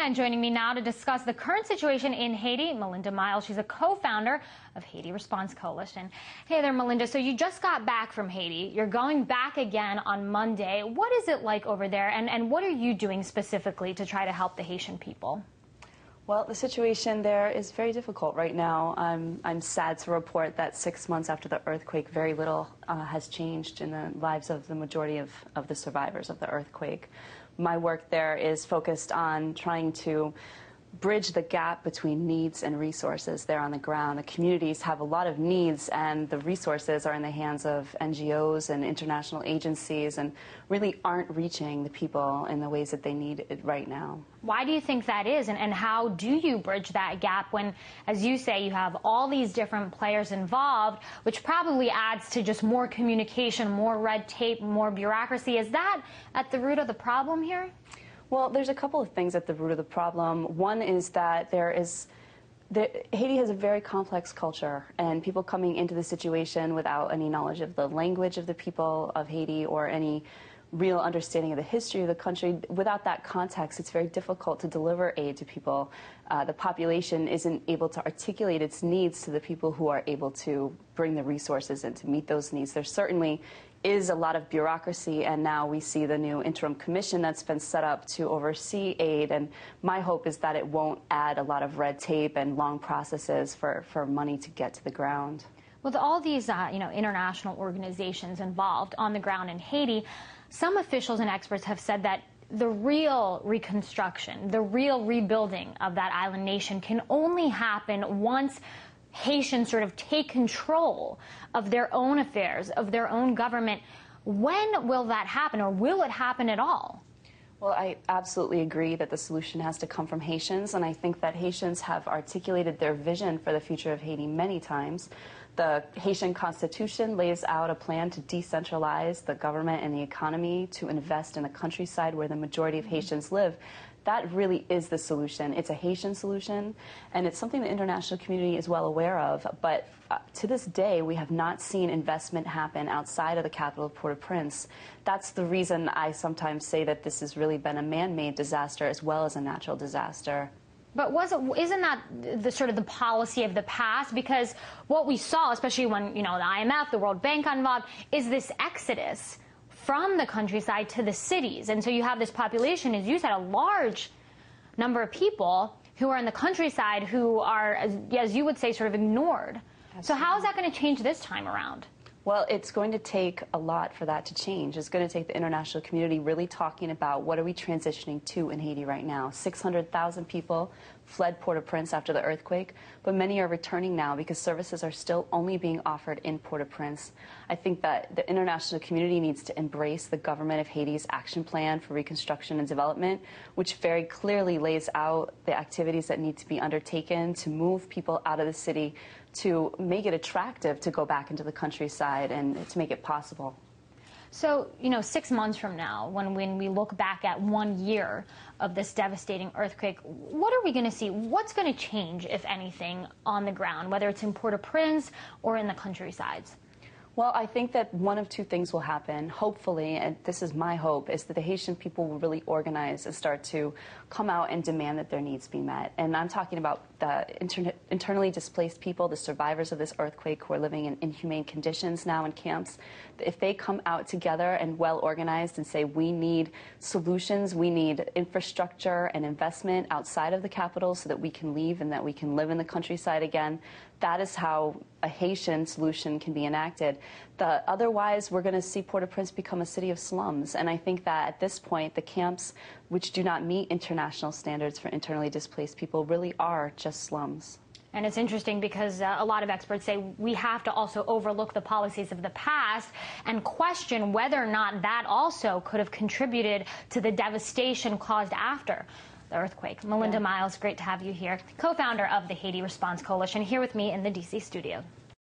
And joining me now to discuss the current situation in Haiti, Melinda Miles. She's a co-founder of Haiti Response Coalition. Hey there, Melinda. So you just got back from Haiti. You're going back again on Monday. What is it like over there, and what are you doing specifically to try to help the Haitian people? Well, the situation there is very difficult right now. I'm sad to report that 6 months after the earthquake, very little has changed in the lives of the majority of the survivors of the earthquake. My work there is focused on trying to bridge the gap between needs and resources there on the ground. The communities have a lot of needs, and the resources are in the hands of NGOs and international agencies and really aren't reaching the people in the ways that they need it right now. Why do you think that is, and how do you bridge that gap when, as you say, you have all these different players involved, which probably adds to just more communication, more red tape, more bureaucracy? Is that at the root of the problem here? Well, there's a couple of things at the root of the problem. One is that Haiti has a very complex culture, and people coming into the situation without any knowledge of the language of the people of Haiti or any real understanding of the history of the country, without that context, it's very difficult to deliver aid to people. The population isn't able to articulate its needs to the people who are able to bring the resources in to meet those needs. There certainly is a lot of bureaucracy, and now we see the new interim commission that's been set up to oversee aid, and my hope is that it won't add a lot of red tape and long processes for money to get to the ground. With all these international organizations involved on the ground in Haiti, some officials and experts have said that the real reconstruction, the real rebuilding of that island nation can only happen once Haitians sort of take control of their own affairs, of their own government. When will that happen, or will it happen at all? Well, I absolutely agree that the solution has to come from Haitians, and I think that Haitians have articulated their vision for the future of Haiti many times. The Haitian Constitution lays out a plan to decentralize the government and the economy, to invest in the countryside where the majority of Haitians live. That really is the solution. It's a Haitian solution, and it's something the international community is well aware of. But to this day, we have not seen investment happen outside of the capital of Port-au-Prince. That's the reason I sometimes say that this has really been a man-made disaster as well as a natural disaster. But isn't that the sort of the policy of the past? Because what we saw, especially when the IMF, the World Bank got involved, is this exodus from the countryside to the cities. And so you have this population, as you said, a large number of people who are in the countryside who are, as you would say, sort of ignored. Absolutely. So how is that going to change this time around? Well, it's going to take a lot for that to change. It's going to take the international community really talking about what are we transitioning to in Haiti right now. 600,000 people fled Port-au-Prince after the earthquake, but many are returning now because services are still only being offered in Port-au-Prince. I think that the international community needs to embrace the government of Haiti's action plan for reconstruction and development, which very clearly lays out the activities that need to be undertaken to move people out of the city, to make it attractive to go back into the countryside and to make it possible. So, 6 months from now, when we look back at 1 year of this devastating earthquake, what are we going to see? What's going to change, if anything, on the ground, whether it's in Port-au-Prince or in the countrysides? Well, I think that one of two things will happen. Hopefully, and this is my hope, is that the Haitian people will really organize and start to come out and demand that their needs be met. And I'm talking about the internally displaced people, the survivors of this earthquake who are living in inhumane conditions now in camps. If they come out together and well organized and say, we need solutions, we need infrastructure and investment outside of the capital so that we can leave and that we can live in the countryside again, that is how a Haitian solution can be enacted. Otherwise, we're going to see Port-au-Prince become a city of slums. And I think that at this point, the camps which do not meet international standards for internally displaced people really are just slums. And it's interesting because a lot of experts say we have to also overlook the policies of the past and question whether or not that also could have contributed to the devastation caused after the earthquake. Melinda Miles, great to have you here, co-founder of the Haiti Response Coalition, here with me in the D.C. studio.